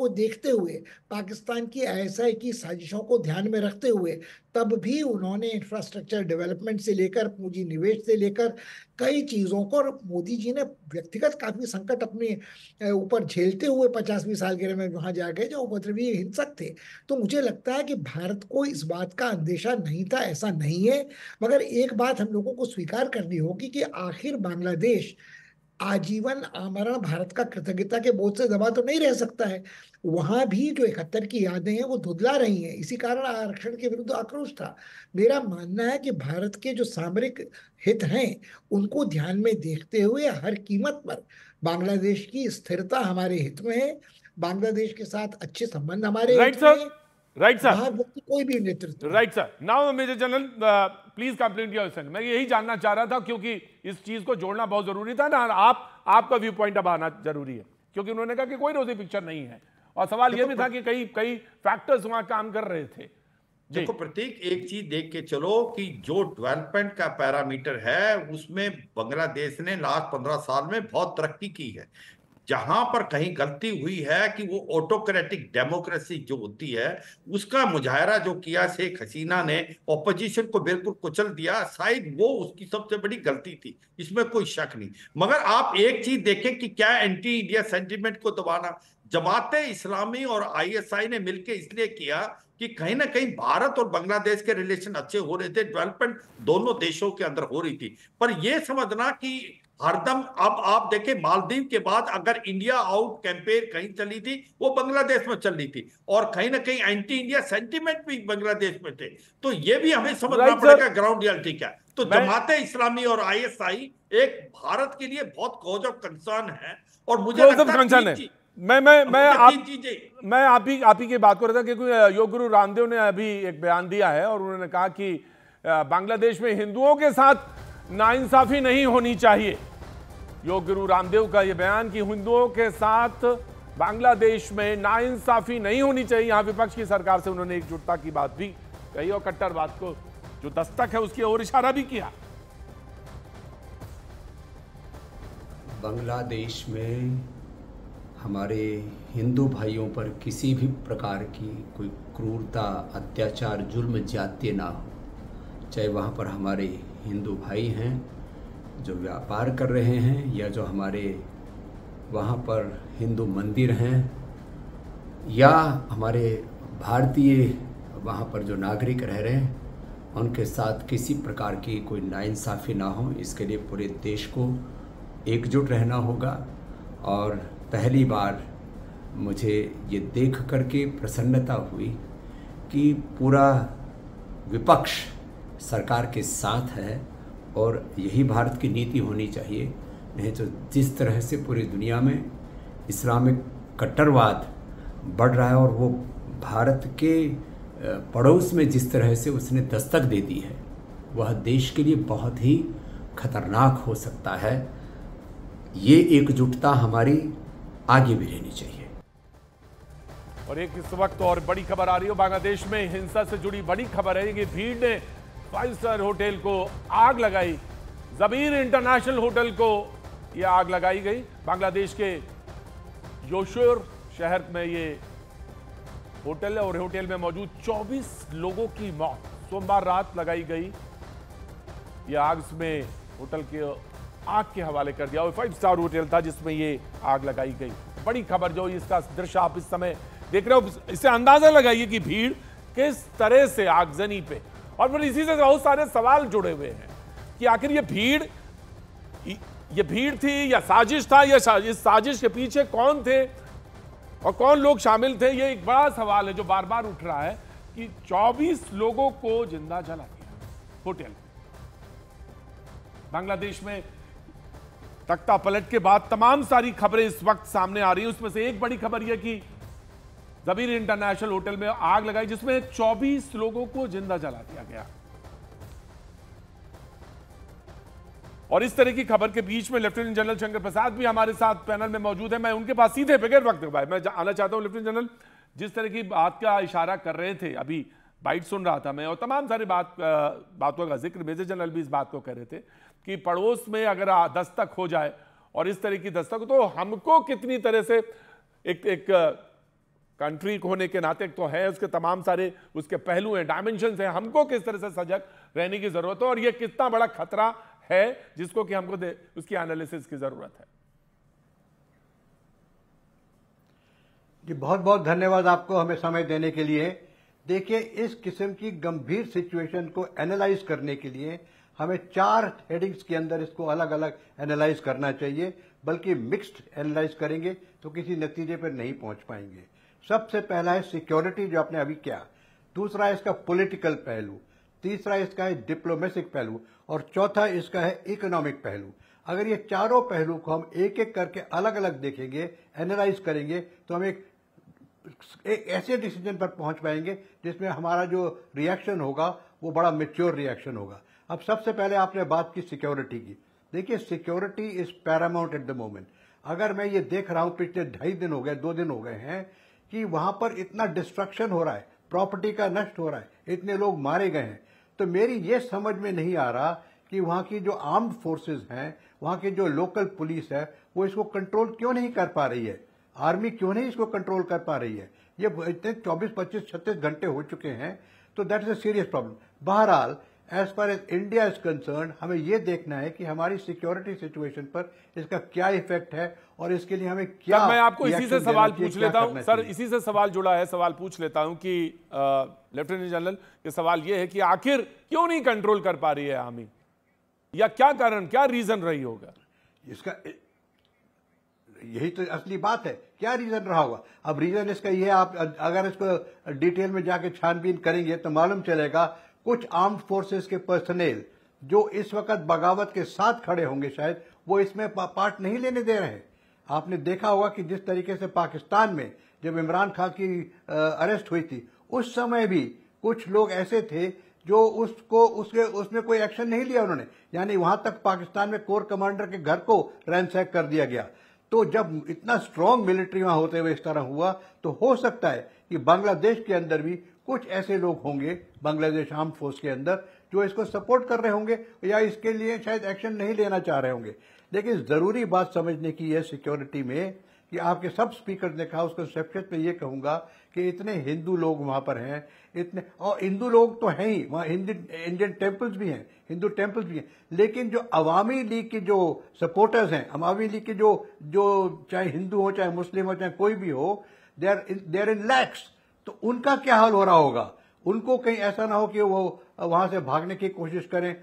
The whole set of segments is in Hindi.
को देखते हुए, पाकिस्तान की आईएसआई की साजिशों को ध्यान में रखते हुए, तब भी उन्होंने इंफ्रास्ट्रक्चर डेवलपमेंट से लेकर पूंजी निवेश से लेकर कई चीजों को, और मोदी जी ने व्यक्तिगत काफी संकट अपने ऊपर झेलते हुए 50-20 साल के में वहां जा गए जो उपद्रवी हिंसक थे। तो मुझे लगता है कि भारत को इस बात का अंदेशा नहीं था, ऐसा नहीं है। मगर एक बात हम लोगों को स्वीकार करनी होगी कि आखिर बांग्लादेश आजीवन आमरण भारत का कृतज्ञता के बोझ से दबा तो नहीं रह सकता है। वहां भी जो 71 की यादें हैं वो धुंधला रही हैं, इसी कारण आरक्षण के विरुद्ध आक्रोश था। मेरा मानना है कि भारत के जो सामरिक हित हैं उनको ध्यान में देखते हुए हर कीमत पर बांग्लादेश की स्थिरता हमारे हित में है, बांग्लादेश के साथ अच्छे संबंध हमारे राइट हित में सर, है, राइट सर, वहां व्यक्ति कोई भी नेतृत्व। Right sir. Now major general please complete your session. मैं यही जानना चाह रहा था क्योंकि इस चीज को जोड़ना बहुत जरूरी था ना, आपका व्यू पॉइंट अब आना जरूरी है क्योंकि उन्होंने कहा कि कोई रोजी पिक्चर नहीं है और सवाल यह भी था कि कई कई फैक्टर्स वहां काम कर रहे थे। देखो प्रतीक, एक चीज देख के चलो कि जो डेवलपमेंट का पैरामीटर है उसमें बांग्लादेश ने लास्ट 15 साल में बहुत तरक्की की है। जहां पर कहीं गलती हुई है कि वो ऑटोक्रेटिक डेमोक्रेसी जो होती है उसका मुजाहरा जो किया शेख हसीना ने, ऑपोजिशन को बिल्कुल कुचल दिया, शायद वो उसकी सबसे बड़ी गलती थी, इसमें कोई शक नहीं। मगर आप एक चीज देखें कि क्या एंटी इंडिया सेंटिमेंट को दबाना जमाते इस्लामी और आईएसआई ने मिलकर इसलिए किया कि कहीं ना कहीं भारत और बांग्लादेश के रिलेशन अच्छे हो रहे थे, डेवलपमेंट दोनों देशों के अंदर हो रही थी। पर यह समझना कि हरदम, अब आप देखें मालदीव के बाद अगर इंडिया आउट कैंपेन कहीं चली थी वो बांग्लादेश में चल रही थी और कहीं ना कहीं एंटी इंडिया सेंटीमेंट भी बांग्लादेश में थे। तो ये भी हमें समझना पड़ेगा ग्राउंड रियलिटी क्या है। तो जमाते इस्लामी और आईएसआई एक भारत के लिए बहुत कॉज ऑफ कंसर्न है और मुझे लगता है मैं आप ही की बात कर रहा था क्योंकि योग गुरु रामदेव ने अभी एक बयान दिया है और उन्होंने कहा कि बांग्लादेश में हिंदुओं के साथ नाइंसाफी नहीं होनी चाहिए। योग गुरु रामदेव का यह बयान कि हिंदुओं के साथ बांग्लादेश में नाइंसाफी नहीं होनी चाहिए। यहां विपक्ष की सरकार से उन्होंने एकजुटता की बात भी कही और कट्टरवाद को जो दस्तक है उसकी ओर इशारा भी किया। बांग्लादेश में हमारे हिंदू भाइयों पर किसी भी प्रकार की कोई क्रूरता, अत्याचार, जुल्म, ज्यादती ना हो। चाहे वहाँ पर हमारे हिंदू भाई हैं जो व्यापार कर रहे हैं या जो हमारे वहाँ पर हिंदू मंदिर हैं या हमारे भारतीय वहाँ पर जो नागरिक रह रहे हैं, उनके साथ किसी प्रकार की कोई नाइंसाफ़ी ना हो, इसके लिए पूरे देश को एकजुट रहना होगा। और पहली बार मुझे ये देख करके प्रसन्नता हुई कि पूरा विपक्ष सरकार के साथ है और यही भारत की नीति होनी चाहिए। नहीं तो जिस तरह से पूरी दुनिया में इस्लामिक कट्टरवाद बढ़ रहा है और वो भारत के पड़ोस में जिस तरह से उसने दस्तक दे दी है, वह देश के लिए बहुत ही खतरनाक हो सकता है। ये एकजुटता हमारी आगे भी रहनी चाहिए। और एक इस वक्त और बड़ी खबर आ रही है, बांग्लादेश में हिंसा से जुड़ी बड़ी खबर है कि भीड़ ने 5 स्टार होटल को आग लगाई। जबीर इंटरनेशनल होटल को यह आग लगाई गई। बांग्लादेश के योशोर शहर में ये होटल है और होटल में मौजूद 24 लोगों की मौत सोमवार रात लगाई गई। यह आग में होटल के आग के हवाले कर दिया और 5 स्टार होटल था जिसमें ये आग लगाई गई। बड़ी खबर जो इसका दृश्य आप इस समय देख रहे हो, इससे अंदाजा लगाइए कि भीड़ किस तरह से आगजनी पे, और फिर इसी से बहुत सारे सवाल जुड़े हुए हैं कि आखिर ये भीड़ थी या साजिश था, या इस साजिश के पीछे कौन थे और कौन लोग शामिल थे। ये एक बड़ा सवाल है जो बार बार उठ रहा है कि 24 लोगों को जिंदा जला दिया होटल। बांग्लादेश में तख्ता पलट के बाद तमाम सारी खबरें इस वक्त सामने आ रही है। उसमें से एक बड़ी खबर यह कि जबीर इंटरनेशनल होटल में आग लगाई जिसमें 24 लोगों को जिंदा जला दिया गया। और इस तरह की खबर के बीच में लेफ्टिनेंट जनरल शंकर प्रसाद भी हमारे साथ पैनल में मौजूद है। मैं उनके पास सीधे बगैर वक्त भाई मैं आना चाहता हूं। लेफ्टिनेंट जनरल, जिस तरह की बात का इशारा कर रहे थे, अभी बाइट सुन रहा था मैं और तमाम सारी बातों का जिक्र मेजर जनरल भी इस बात को कह रहे थे कि पड़ोस में अगर दस्तक हो जाए और इस तरह की दस्तक, तो हमको कितनी तरह से एक कंट्री होने के नाते तो है, उसके तमाम सारे उसके पहलू हैं, डायमेंशंस हैं, हमको किस तरह से सजग रहने की जरूरत है और ये कितना बड़ा खतरा है जिसको कि हमको उसकी एनालिसिस की जरूरत है। जी बहुत बहुत धन्यवाद आपको हमें समय देने के लिए। देखिए, इस किस्म की गंभीर सिचुएशन को एनालाइज करने के लिए हमें 4 हेडिंग्स के अंदर इसको अलग अलग एनालाइज करना चाहिए, बल्कि मिक्स्ड एनालाइज करेंगे तो किसी नतीजे पर नहीं पहुंच पाएंगे। सबसे पहला है सिक्योरिटी, जो आपने अभी किया। दूसरा है इसका पॉलिटिकल पहलू, तीसरा इसका है डिप्लोमेटिक पहलू और चौथा इसका है इकोनॉमिक पहलू। अगर ये चारों पहलू को हम एक एक करके अलग अलग देखेंगे, एनालाइज करेंगे, तो हम एक ऐसे डिसीजन पर पहुंच पाएंगे जिसमें हमारा जो रिएक्शन होगा वो बड़ा मैच्योर रिएक्शन होगा। अब सबसे पहले आपने बात की सिक्योरिटी की। देखिए, security is Paramount at the moment. अगर मैं ये देख रहा हूं, पिछले 2.5 दिन हो गए, 2 दिन हो गए हैं कि वहां पर इतना डिस्ट्रक्शन हो रहा है, प्रॉपर्टी का नष्ट हो रहा है, इतने लोग मारे गए हैं, तो मेरी ये समझ में नहीं आ रहा कि वहां की जो आर्म्ड फोर्सेस हैं, वहां की जो लोकल पुलिस है, वो इसको कंट्रोल क्यों नहीं कर पा रही है। आर्मी क्यों नहीं इसको कंट्रोल कर पा रही है। ये इतने 24, 25, 36 घंटे हो चुके हैं, तो that is a serious problem. बहरहाल, as far as India is concern, हमें यह देखना है कि हमारी सिक्योरिटी सिचुएशन पर इसका क्या इफेक्ट है और इसके लिए हमें क्या। मैं आपको इसी से सवाल पूछ लेता हूं सर, इसी से सवाल जुड़ा है, सवाल पूछ लेता हूं कि लेफ्टिनेंट जनरल, ये सवाल ये है कि आखिर क्यों नहीं कंट्रोल कर पा रही है आर्मी, या क्या कारण, क्या रीजन रही होगा इसका? यही तो असली बात है, क्या रीजन रहा होगा। अब रीजन इसका ये है, आप अगर इसको डिटेल में जाके छानबीन करेंगे तो मालूम चलेगा कुछ आर्म्ड फोर्सेस के पर्सनेल जो इस वक्त बगावत के साथ खड़े होंगे, शायद वो इसमें पार्ट नहीं लेने दे रहे हैं। आपने देखा होगा कि जिस तरीके से पाकिस्तान में जब इमरान खान की अरेस्ट हुई थी, उस समय भी कुछ लोग ऐसे थे जो उसमें कोई एक्शन नहीं लिया उन्होंने, यानी वहां तक पाकिस्तान में कोर कमांडर के घर को रैंसैक कर दिया गया। तो जब इतना स्ट्रांग मिलिट्री वहां होते हुए इस तरह हुआ, तो हो सकता है कि बांग्लादेश के अंदर भी कुछ ऐसे लोग होंगे, बांग्लादेश आर्म फोर्स के अंदर, जो इसको सपोर्ट कर रहे होंगे या इसके लिए शायद एक्शन नहीं लेना चाह रहे होंगे। लेकिन जरूरी बात समझने की है सिक्योरिटी में कि आपके सब स्पीकर ने कहा, उसको संक्षेप में ये कहूंगा कि इतने हिंदू लोग वहां पर हैं, इतने, और हिंदू लोग तो हैं ही वहां, इंडियन टेम्पल्स भी हैं, हिंदू टेम्पल्स भी हैं, लेकिन जो अवामी लीग के जो सपोर्टर्स हैं, अवामी लीग के जो चाहे हिंदू हो, चाहे मुस्लिम हो, चाहे कोई भी हो, दे आर इन लैक्स। तो उनका क्या हाल हो रहा होगा? उनको कहीं ऐसा ना हो कि वो वहां से भागने की कोशिश करें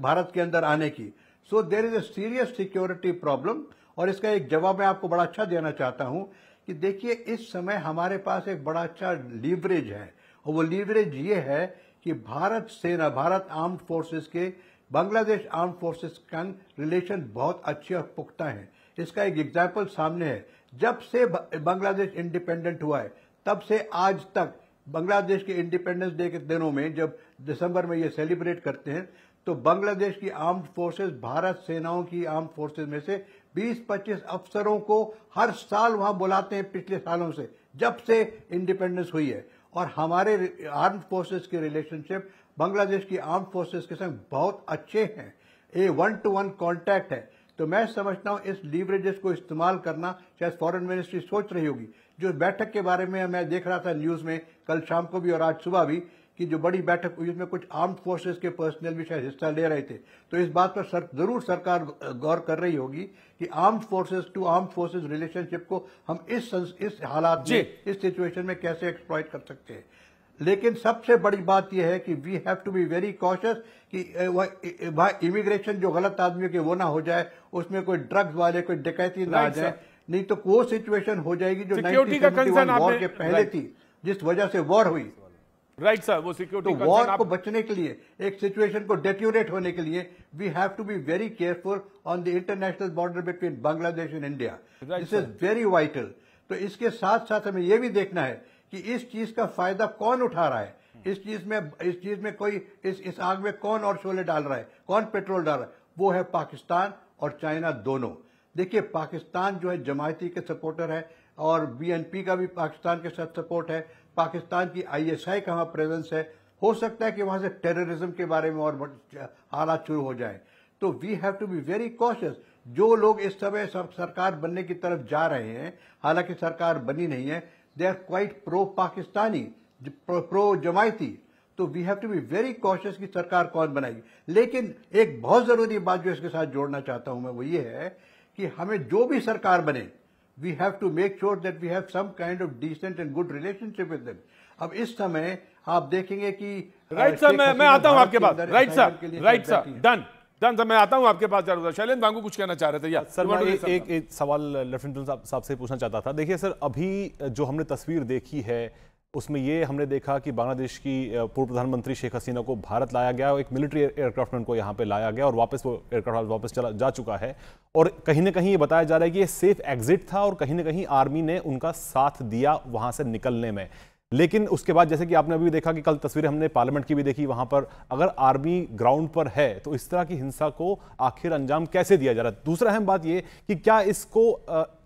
भारत के अंदर आने की। So there is a serious security problem. और इसका एक जवाब मैं आपको बड़ा अच्छा देना चाहता हूं कि देखिए, इस समय हमारे पास एक बड़ा अच्छा लीवरेज है, और वो लीवरेज ये है कि भारत सेना, भारत आर्म्ड फोर्सेस के बांग्लादेश आर्म्ड फोर्सेस का रिलेशन बहुत अच्छे और पुख्ता है। इसका एक एग्जाम्पल सामने है। जब से बांग्लादेश इंडिपेंडेंट हुआ है, तब से आज तक बांग्लादेश के इंडिपेंडेंस डे के दिनों में, जब दिसंबर में ये सेलिब्रेट करते हैं, तो बांग्लादेश की आर्म्ड फोर्सेस, भारत सेनाओं की आर्म्ड फोर्सेस में से 20-25 अफसरों को हर साल वहां बुलाते हैं, पिछले सालों से, जब से इंडिपेंडेंस हुई है। और हमारे आर्म्ड फोर्सेस के रिलेशनशिप बांग्लादेश की आर्म्ड फोर्सेस के संग बहुत अच्छे हैं, ये 1-to-1 कॉन्टैक्ट है। तो मैं समझता हूं इस लीवरेजेस को इस्तेमाल करना शायद फॉरेन मिनिस्ट्री सोच रही होगी। जो बैठक के बारे में मैं देख रहा था न्यूज में कल शाम को भी और आज सुबह भी, कि जो बड़ी बैठक हुई उसमें कुछ आर्म्ड फोर्सेस के पर्सनल भी शायद हिस्सा ले रहे थे। तो इस बात पर जरूर सरकार गौर कर रही होगी कि armed forces to armed forces relationship को हम इस हालात में, इस सिचुएशन में कैसे एक्सप्लॉइट कर सकते हैं। लेकिन सबसे बड़ी बात यह है कि we have to be very cautious कि वह इमिग्रेशन जो गलत आदमियों के वो ना हो जाए, उसमें कोई ड्रग्स वाले, कोई डकैती ना आ जाए, नहीं तो वो सिचुएशन हो जाएगी जो 1971 वॉर के पहले थी, जिस वजह से वॉर हुई। राइट सर, वो सिक्योरिटी तो वॉर को बचने के लिए, एक सिचुएशन को डेट्यूरेट होने के लिए, we have to be very careful on the international border between Bangladesh and India. This is very vital. तो इसके साथ साथ हमें यह भी देखना है कि इस चीज का फायदा कौन उठा रहा है, इस चीज में कोई इस आग में कौन और शोले डाल रहा है, कौन पेट्रोल डाल रहा है, वो है पाकिस्तान और चाइना दोनों। देखिए, पाकिस्तान जो है जमायती के सपोर्टर है और बीएनपी का भी पाकिस्तान के साथ सपोर्ट है, पाकिस्तान की आईएसआई का वहां प्रेजेंस है। हो सकता है कि वहां से टेररिज्म के बारे में और हालात शुरू हो जाए। तो we have to be very cautious. जो लोग इस समय सरकार बनने की तरफ जा रहे हैं, हालांकि सरकार बनी नहीं है, they are quite pro Pakistani, pro Jamaati. तो we have to be very cautious कि सरकार कौन बनाएगी। लेकिन एक बहुत जरूरी बात जो इसके साथ जोड़ना चाहता हूं मैं, वो ये है कि हमें जो भी सरकार बने, we have to make sure that we have some kind of decent and good relationship with them. अब इस समय आप देखेंगे कि राइट सर, मैं आता हूं आपके पास। राइट सर, डन सर, मैं आता हूं आपके पास जरूर। शैलेंद्र वांगू कुछ कहना चाह रहे थे। या सर, मैं एक सवाल लेफ्टिनेंट जनरल साहब से पूछना चाहता था। देखिए सर, अभी जो हमने तस्वीर देखी है उसमें ये हमने देखा कि बांग्लादेश की पूर्व प्रधानमंत्री शेख हसीना को भारत लाया गया, एक मिलिट्री एयरक्राफ्ट को यहाँ पे लाया गया और वापस वो एयरक्राफ्ट वापस चला जा चुका है। और कहीं ना कहीं ये बताया जा रहा है कि ये सेफ एग्जिट था और कहीं ना कहीं आर्मी ने उनका साथ दिया वहां से निकलने में। लेकिन उसके बाद जैसे कि आपने अभी देखा कि कल तस्वीरें हमने पार्लियामेंट की भी देखी, वहां पर अगर आर्मी ग्राउंड पर है तो इस तरह की हिंसा को आखिर अंजाम कैसे दिया जा रहा है। दूसरा अहम बात ये कि क्या इसको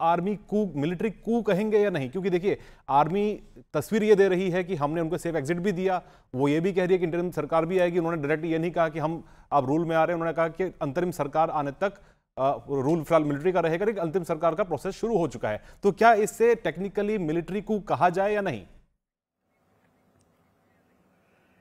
आर्मी कू, मिलिट्री कू कहेंगे या नहीं, क्योंकि देखिए आर्मी तस्वीर ये दे रही है कि हमने उनको सेफ एग्जिट भी दिया, वो ये भी कह रही है कि इंटरिम सरकार भी आएगी। उन्होंने डायरेक्ट ये नहीं कहा कि हम अब रूल में आ रहे हैं, उन्होंने कहा कि अंतरिम सरकार आने तक रूल फिलहाल मिलिट्री का रहेगा, लेकिन अंतिम सरकार का प्रोसेस शुरू हो चुका है। तो क्या इससे टेक्निकली मिलिट्री कू कहा जाए या नहीं?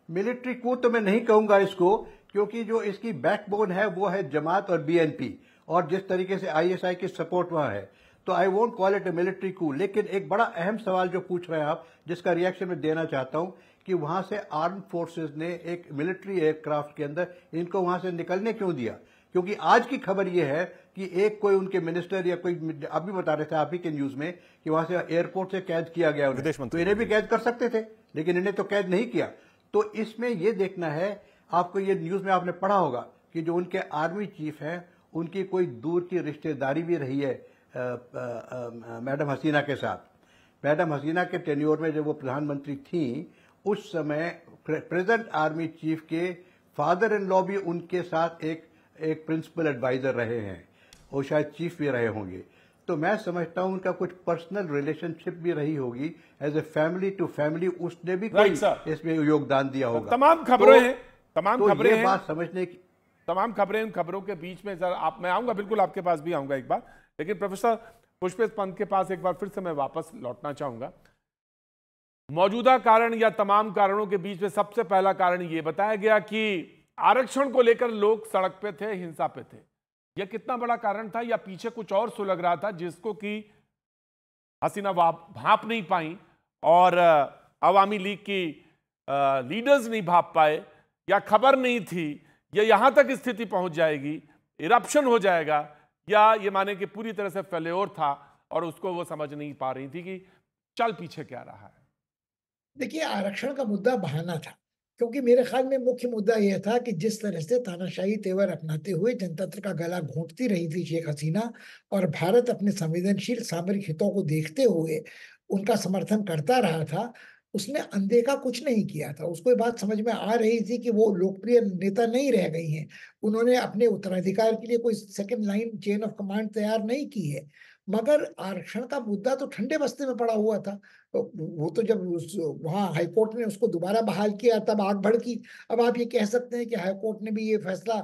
मिलिट्री कू तो मैं नहीं कहूंगा इसको, क्योंकि जो इसकी बैकबोन है वो है जमात और बीएनपी, और जिस तरीके से आईएसआई की सपोर्ट वहां है, तो I won't call it A military कू। लेकिन एक बड़ा अहम सवाल जो पूछ रहे हैं आप, जिसका रिएक्शन मैं देना चाहता हूं, कि वहां से आर्म फोर्सेस ने एक मिलिट्री एयरक्राफ्ट के अंदर इनको वहां से निकलने क्यों दिया। क्योंकि आज की खबर यह है कि एक कोई उनके मिनिस्टर या कोई, अभी बता रहे थे आप ही के न्यूज में, कि वहां से एयरपोर्ट से कैद किया गया उन्हें, तो इन्हें भी कैद कर सकते थे, लेकिन इन्हें तो कैद नहीं किया। तो इसमें यह देखना है, आपको ये न्यूज में आपने पढ़ा होगा कि जो उनके आर्मी चीफ हैं उनकी कोई दूर की रिश्तेदारी भी रही है मैडम हसीना के साथ। मैडम हसीना के टेन्योर में जब वो प्रधानमंत्री थी, उस समय प्रेजेंट आर्मी चीफ के फादर इन लॉ भी उनके साथ एक प्रिंसिपल एडवाइजर रहे हैं, और शायद चीफ भी रहे होंगे। तो मैं समझता हूं उनका कुछ पर्सनल रिलेशनशिप भी रही होगी, as a family to family उसने भी कोई इसमें योगदान दिया होगा। तमाम खबरें हैं, तमाम खबरें हैं, बात समझने की तमाम खबरें, इन खबरों के बीच में सर मैं आऊंगा, बिल्कुल आपके पास भी आऊंगा एक बार, लेकिन प्रोफेसर पुष्पेश पंत के पास एक बार फिर से मैं वापस लौटना चाहूंगा। मौजूदा कारण या तमाम कारणों के बीच में सबसे पहला कारण यह बताया गया कि आरक्षण को लेकर लोग सड़क पे थे, हिंसा पे थे। यह कितना बड़ा कारण था, या पीछे कुछ और सुलग रहा था जिसको कि हसीना भांप नहीं पाई और अवामी लीग की लीडर्स नहीं भांप पाए, या खबर नहीं थी, या यहां तक स्थिति पहुंच जाएगी, इरप्शन हो जाएगा, या ये माने कि पूरी तरह से फेल्योर था और उसको वो समझ नहीं पा रही थी कि चल पीछे क्या रहा है। देखिए, आरक्षण का मुद्दा बहाना था, क्योंकि मेरे ख्याल में मुख्य मुद्दा यह था कि जिस तरह से तानाशाही तेवर अपनाते हुए जनतंत्र का गला घोंटती रही थी शेख हसीना, और भारत अपने संवेदनशील सामरिक हितों को देखते हुए उनका समर्थन करता रहा था, उसने अनदेखा कुछ नहीं किया था। उसको ये बात समझ में आ रही थी कि वो लोकप्रिय नेता नहीं रह गई हैं, उन्होंने अपने उत्तराधिकार के लिए कोई second line chain of command तैयार नहीं की है। मगर आरक्षण का मुद्दा तो ठंडे बस्ते में पड़ा हुआ था। तो वो तो जब वहां हाईकोर्ट ने उसको दोबारा बहाल किया तब आग भड़की। अब आप ये कह सकते हैं कि हाईकोर्ट ने भी ये फैसला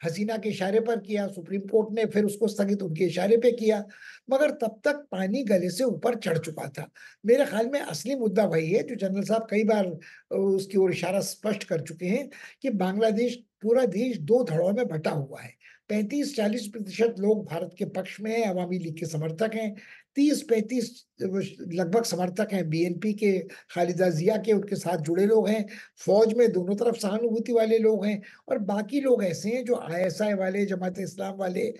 हसीना के इशारे पर किया, सुप्रीम कोर्ट ने फिर उसको स्थगित उनके इशारे पे किया, मगर तब तक पानी गले से ऊपर चढ़ चुका था। मेरे ख्याल में असली मुद्दा वही है जो जनरल साहब कई बार उसकी ओर इशारा स्पष्ट कर चुके हैं कि बांग्लादेश, पूरा देश दो धड़ों में बटा हुआ है। 35-40% लोग भारत के पक्ष में हैं, अवामी लीग के समर्थक हैं, 30-35 लगभग समर्थक हैं बीएनपी के, खालिदा जिया के, उनके साथ जुड़े लोग हैं, फौज में दोनों तरफ सहानुभूति वाले लोग हैं, और बाकी लोग ऐसे हैं जो आईएसआई वाले, जमात इस्लाम वाले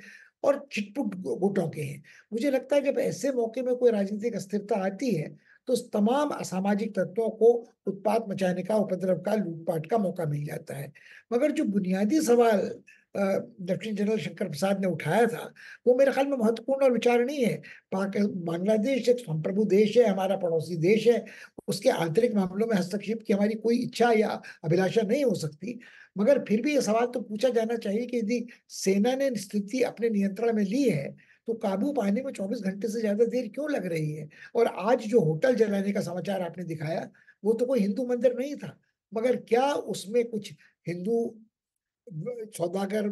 और छिटपुट गुटों के हैं। मुझे लगता है जब ऐसे मौके में कोई राजनीतिक अस्थिरता आती है तो तमाम असामाजिक तत्वों को उत्पात मचाने का, उपद्रव का, लूटपाट का मौका मिल जाता है। मगर जो बुनियादी सवाल लेफ्टिनेंट जनरल शंकर प्रसाद ने उठाया था, वो मेरे ख्याल में महत्वपूर्ण और विचारणीय है। बांग्लादेश एक संप्रभु देश है, हमारा पड़ोसी देश है, उसके आंतरिक मामलों में हस्तक्षेप की हमारी कोई इच्छा या अभिलाषा नहीं हो सकती। मगर फिर भी ये सवाल तो पूछा जाना चाहिए कि यदि सेना ने स्थिति अपने नियंत्रण में ली है तो काबू पाने में 24 घंटे से ज्यादा देर क्यों लग रही है। और आज जो होटल जलाने का समाचार आपने दिखाया, वो तो कोई हिंदू मंदिर नहीं था, मगर क्या उसमें कुछ हिंदू सौदागर